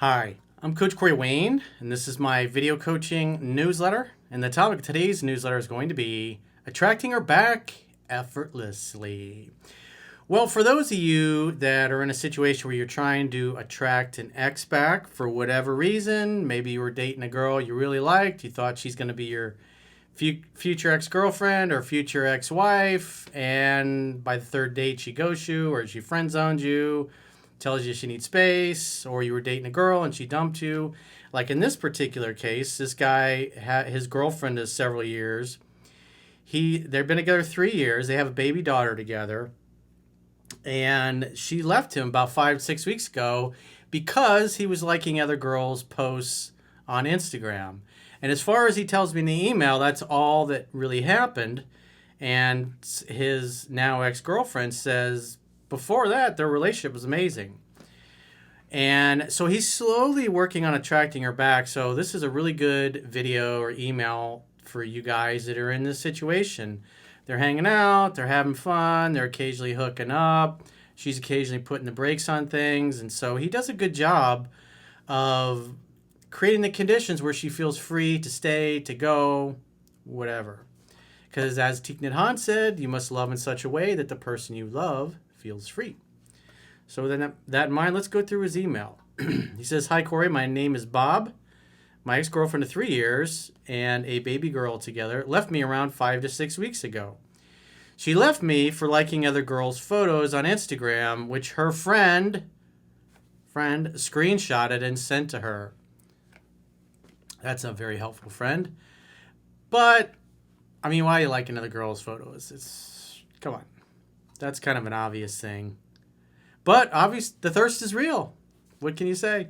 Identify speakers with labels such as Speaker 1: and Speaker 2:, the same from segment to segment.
Speaker 1: Hi, I'm Coach Corey Wayne, and this is my video coaching newsletter. And the topic of today's newsletter is going to be attracting her back effortlessly. Well, for those of you that are in a situation where you're trying to attract an ex back for whatever reason, maybe you were dating a girl you really liked, you thought she's going to be your future ex-girlfriend or future ex-wife, and by the third date she ghosts you or she friend zones you, tells you she needs space, or you were dating a girl and she dumped you. Like in this particular case, this guy his girlfriend is several years. They've been together 3 years. They have a baby daughter together, and she left him about 5 6 weeks ago because he was liking other girls' posts on Instagram. And as far as he tells me in the email, that's all that really happened. And his now ex-girlfriend says before that, their relationship was amazing. And so he's slowly working on attracting her back. So this is a really good video or email for you guys that are in this situation. They're hanging out, they're having fun, they're occasionally hooking up. She's occasionally putting the brakes on things. And so he does a good job of creating the conditions where she feels free to stay, to go, whatever. Because as Thich Nhat Hanh said, you must love in such a way that the person you love feels free. So then that in mind, let's go through his email. He says, "Hi, Corey. My name is Bob. My ex-girlfriend of 3 years and a baby girl together left me around 5 to 6 weeks ago. She left me for liking other girls' photos on Instagram, which her friend screenshotted and sent to her. That's a very helpful friend. But, I mean, why are you liking other girls' photos? Come on. That's kind of an obvious thing. But the thirst is real. What can you say?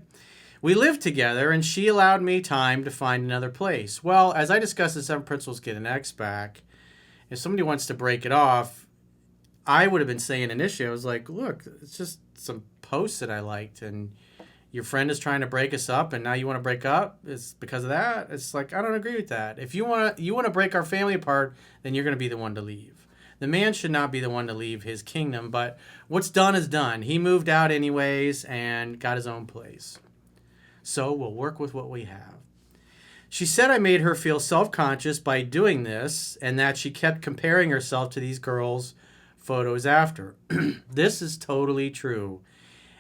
Speaker 1: We lived together, and she allowed me time to find another place. Well, as I discussed in 7 Principles Get an Ex Back, if somebody wants to break it off, I would have been saying initially, I was like, look, it's just some posts that I liked, and your friend is trying to break us up, and now you want to break up? It's because of that? It's like, I don't agree with that. If you want to break our family apart, then you're going to be the one to leave. The man should not be the one to leave his kingdom, but what's done is done. He moved out anyways and got his own place. So we'll work with what we have. She said I made her feel self-conscious by doing this, and that she kept comparing herself to these girls' photos after. This is totally true.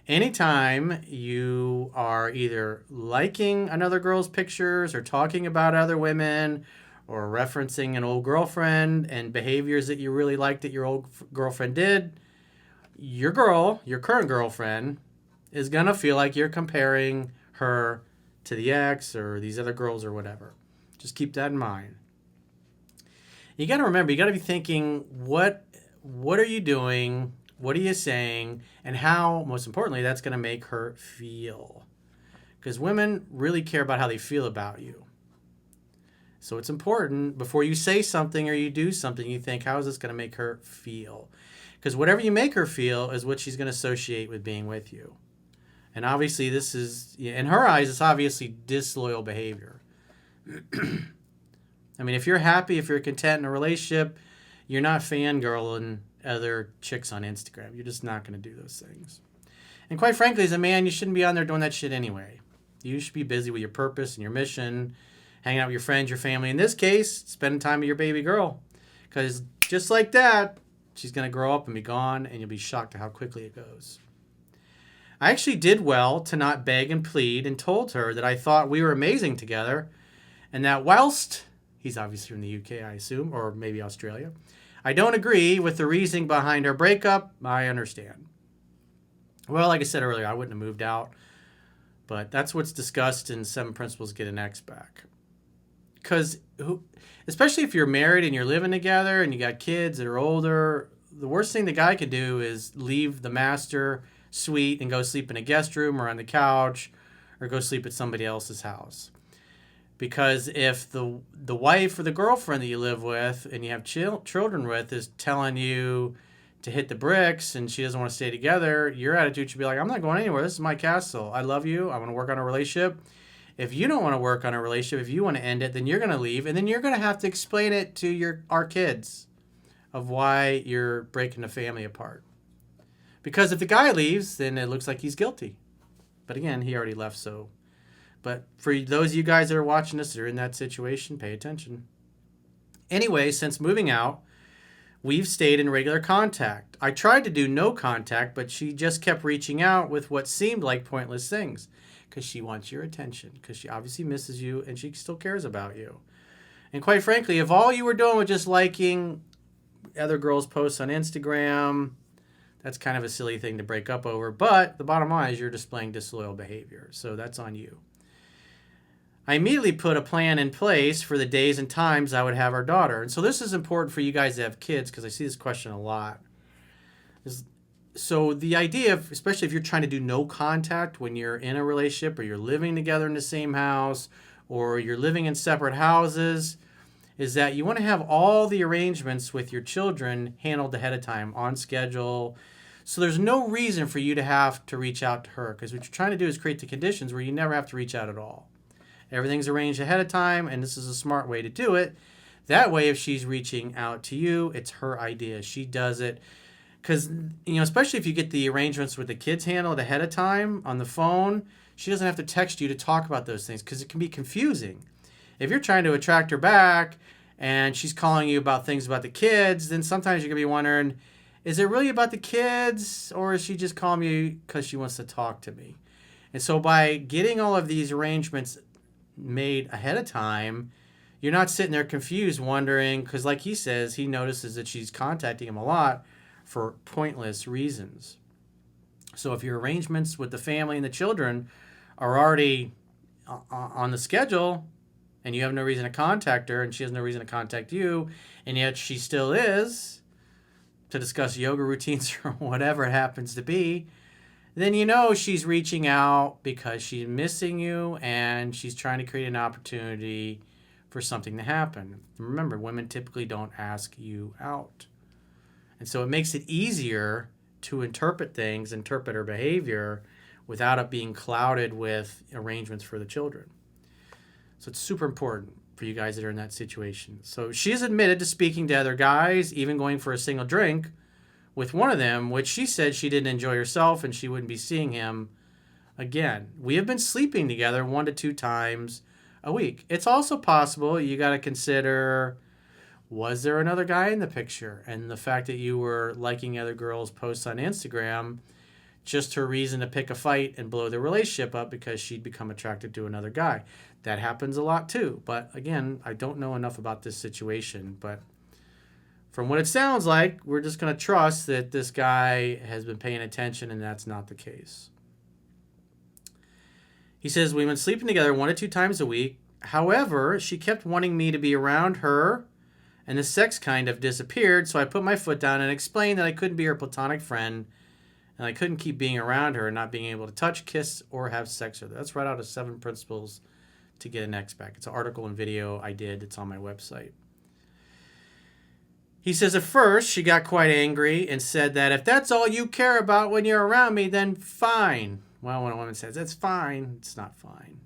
Speaker 1: Anytime you are either liking another girl's pictures or talking about other women or referencing an old girlfriend and behaviors that you really liked that your old girlfriend did, your current girlfriend, is going to feel like you're comparing her to the ex or these other girls or whatever. Just keep that in mind. You got to remember, you got to be thinking, what are you doing? What are you saying? And how, most importantly, that's going to make her feel. Because women really care about how they feel about you. So it's important, before you say something or you do something, you think, how is this going to make her feel? Because whatever you make her feel is what she's going to associate with being with you. And obviously this is, in her eyes, it's obviously disloyal behavior. I mean, if you're happy, if you're content in a relationship, you're not fangirling other chicks on Instagram. You're just not going to do those things. And quite frankly, as a man, you shouldn't be on there doing that shit anyway. You should be busy with your purpose and your mission, hanging out with your friends, your family. In this case, spending time with your baby girl. Because just like that, she's going to grow up and be gone, and you'll be shocked at how quickly it goes. I actually did well to not beg and plead, and told her that I thought we were amazing together, and that whilst, he's obviously from the UK, I assume, or maybe Australia, I don't agree with the reasoning behind our breakup, I understand. Well, like I said earlier, I wouldn't have moved out, but that's what's discussed in 7 Principles Get an Ex Back. Because, especially if you're married and you're living together and you got kids that are older, the worst thing the guy could do is leave the master suite and go sleep in a guest room or on the couch or go sleep at somebody else's house. Because if the wife or the girlfriend that you live with and you have children with is telling you to hit the bricks and she doesn't want to stay together, your attitude should be like, I'm not going anywhere. This is my castle. I love you. I want to work on a relationship. If you don't want to work on a relationship, if you want to end it, then you're going to leave. And then you're going to have to explain it to our kids of why you're breaking the family apart. Because if the guy leaves, then it looks like he's guilty. But again, he already left, so. But for those of you guys that are watching this that are in that situation, pay attention. Anyway, since moving out, we've stayed in regular contact. I tried to do no contact, but she just kept reaching out with what seemed like pointless things because she wants your attention, because she obviously misses you and she still cares about you. And quite frankly, if all you were doing was just liking other girls' posts on Instagram, that's kind of a silly thing to break up over. But the bottom line is you're displaying disloyal behavior, so that's on you. I immediately put a plan in place for the days and times I would have our daughter. And so this is important for you guys that have kids because I see this question a lot. So the idea of, especially if you're trying to do no contact when you're in a relationship or you're living together in the same house or you're living in separate houses, is that you want to have all the arrangements with your children handled ahead of time, on schedule. So there's no reason for you to have to reach out to her because what you're trying to do is create the conditions where you never have to reach out at all. Everything's arranged ahead of time, and this is a smart way to do it. That way, if she's reaching out to you, it's her idea. She does it. Because, especially if you get the arrangements with the kids handled ahead of time on the phone, she doesn't have to text you to talk about those things because it can be confusing. If you're trying to attract her back and she's calling you about things about the kids, then sometimes you're going to be wondering, is it really about the kids or is she just calling me because she wants to talk to me? And so by getting all of these arrangements made ahead of time, you're not sitting there confused wondering, because like he says, he notices that she's contacting him a lot for pointless reasons. So if your arrangements with the family and the children are already on the schedule and you have no reason to contact her and she has no reason to contact you, and yet she still is to discuss yoga routines or whatever it happens to be, then she's reaching out because she's missing you and she's trying to create an opportunity for something to happen. Remember, women typically don't ask you out. And so it makes it easier to interpret her behavior without it being clouded with arrangements for the children. So it's super important for you guys that are in that situation. So she's admitted to speaking to other guys, even going for a single drink with one of them, which she said she didn't enjoy herself and she wouldn't be seeing him again. We have been sleeping together 1 to 2 times a week. It's also possible you got to consider, was there another guy in the picture? And the fact that you were liking other girls' posts on Instagram, just her reason to pick a fight and blow the relationship up because she'd become attracted to another guy. That happens a lot too. But again, I don't know enough about this situation, but from what it sounds like, we're just going to trust that this guy has been paying attention and that's not the case. He says, we've been sleeping together 1 to 2 times a week. However, she kept wanting me to be around her and the sex kind of disappeared. So I put my foot down and explained that I couldn't be her platonic friend and I couldn't keep being around her and not being able to touch, kiss, or have sex with her. That's right out of 7 Principles to Get an Ex Back. It's an article and video I did. It's on my website. He says, at first, she got quite angry and said that if that's all you care about when you're around me, then fine. Well, when a woman says, that's fine, it's not fine.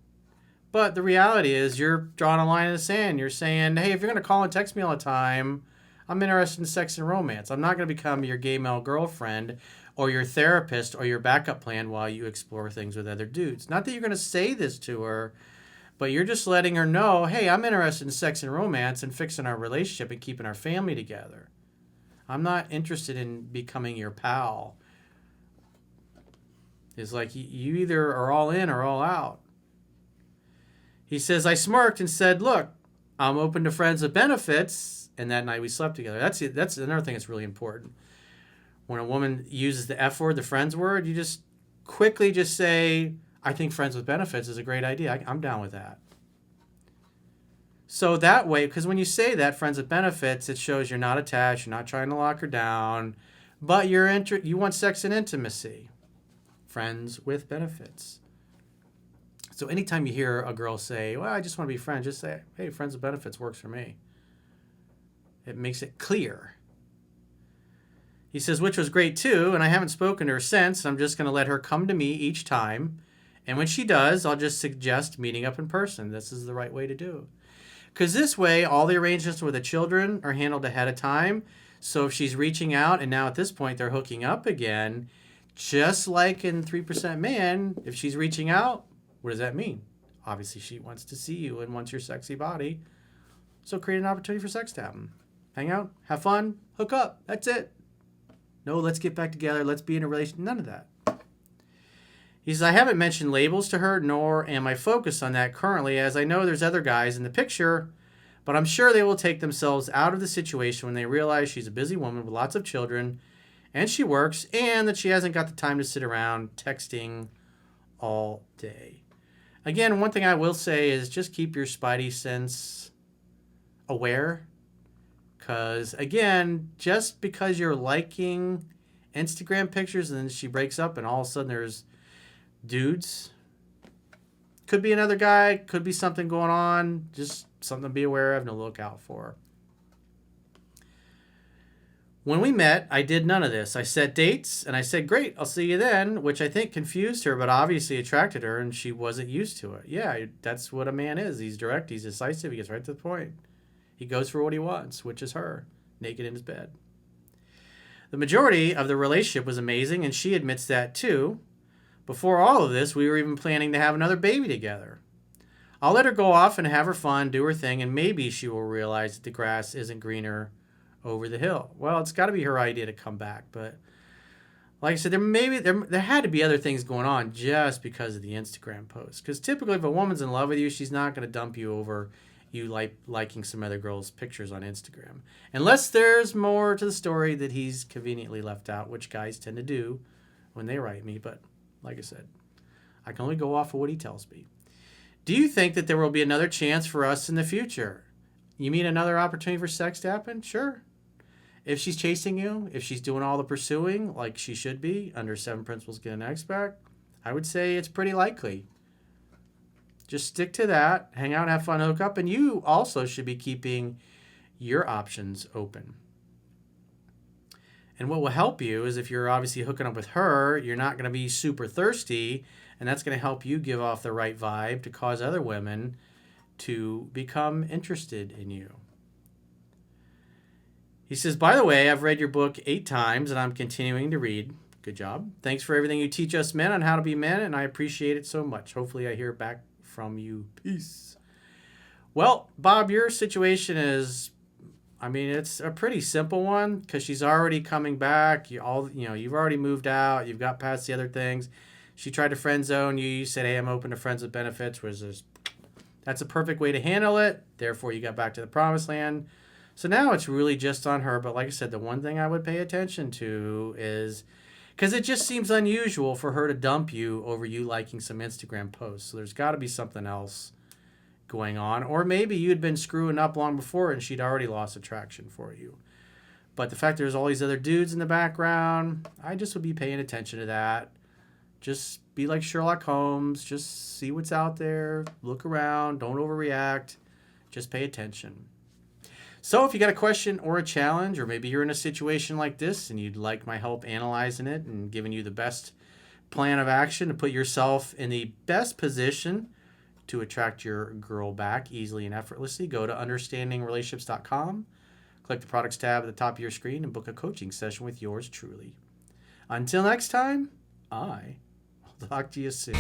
Speaker 1: But the reality is you're drawing a line in the sand. You're saying, hey, if you're going to call and text me all the time, I'm interested in sex and romance. I'm not going to become your gay male girlfriend or your therapist or your backup plan while you explore things with other dudes. Not that you're going to say this to her, but you're just letting her know, hey, I'm interested in sex and romance and fixing our relationship and keeping our family together. I'm not interested in becoming your pal. It's like you either are all in or all out. He says, I smirked and said, look, I'm open to friends with benefits. And that night we slept together. That's another thing that's really important. When a woman uses the F word, the friends word, you just quickly just say, I think friends with benefits is a great idea. I'm down with that. So that way, because when you say that, friends with benefits, it shows you're not attached, you're not trying to lock her down, but you want sex and intimacy. Friends with benefits. So anytime you hear a girl say, well, I just want to be friends, just say, hey, friends with benefits works for me. It makes it clear. He says, which was great too, and I haven't spoken to her since. I'm just going to let her come to me each time. And when she does, I'll just suggest meeting up in person. This is the right way to do it. Because this way, all the arrangements with the children are handled ahead of time. So if she's reaching out, and now at this point they're hooking up again, Just like in 3% Man, if she's reaching out, what does that mean? Obviously, she wants to see you and wants your sexy body. So create an opportunity for sex to happen. Hang out, have fun, hook up. That's it. No, let's get back together. Let's be in a relationship. None of that. He says, I haven't mentioned labels to her, nor am I focused on that currently, as I know there's other guys in the picture, but I'm sure they will take themselves out of the situation when they realize she's a busy woman with lots of children, and she works, and that she hasn't got the time to sit around texting all day. Again, one thing I will say is just keep your spidey sense aware. Because, again, just because you're liking Instagram pictures and then she breaks up and all of a sudden there's dudes, could be another guy, could be something going on, just something to be aware of and to look out for. When we met, I did none of this. I set dates and I said, great, I'll see you then, which I think confused her, but obviously attracted her and she wasn't used to it. Yeah, that's what a man is. He's direct, he's decisive, he gets right to the point. He goes for what he wants, which is her, naked in his bed. The majority of the relationship was amazing, and she admits that too. Before all of this, we were even planning to have another baby together. I'll let her go off and have her fun, do her thing, and maybe she will realize that the grass isn't greener over the hill. Well, it's got to be her idea to come back, but like I said, there had to be other things going on just because of the Instagram post. Because typically, if a woman's in love with you, she's not going to dump you over you liking some other girl's pictures on Instagram. Unless there's more to the story that he's conveniently left out, which guys tend to do when they write me. But like I said, I can only go off of what he tells me. Do you think that there will be another chance for us in the future? You mean another opportunity for sex to happen? Sure. If she's chasing you, if she's doing all the pursuing like she should be under 7 Principles Get an Expert, I would say it's pretty likely. Just stick to that, hang out, have fun, hook up, and you also should be keeping your options open. And what will help you is if you're obviously hooking up with her, you're not going to be super thirsty, and that's going to help you give off the right vibe to cause other women to become interested in you. He says, by the way, I've read your book 8 times, and I'm continuing to read. Good job. Thanks for everything you teach us men on how to be men, and I appreciate it so much. Hopefully I hear back from you. Peace. Well, Bob, your situation is, it's a pretty simple one because she's already coming back. You've already moved out. You've got past the other things. She tried to friend zone you. You said, hey, I'm open to friends with benefits. That's a perfect way to handle it. Therefore, you got back to the promised land. So now it's really just on her. But like I said, the one thing I would pay attention to is, because it just seems unusual for her to dump you over you liking some Instagram posts. So there's got to be something else going on. Or maybe you had been screwing up long before and she'd already lost attraction for you. But the fact there's all these other dudes in the background, I just would be paying attention to that. Just be like Sherlock Holmes. Just see what's out there. Look around. Don't overreact. Just pay attention. So if you got a question or a challenge, or maybe you're in a situation like this and you'd like my help analyzing it and giving you the best plan of action to put yourself in the best position to attract your girl back easily and effortlessly, go to understandingrelationships.com, click the products tab at the top of your screen, and book a coaching session with yours truly. Until next time, I will talk to you soon.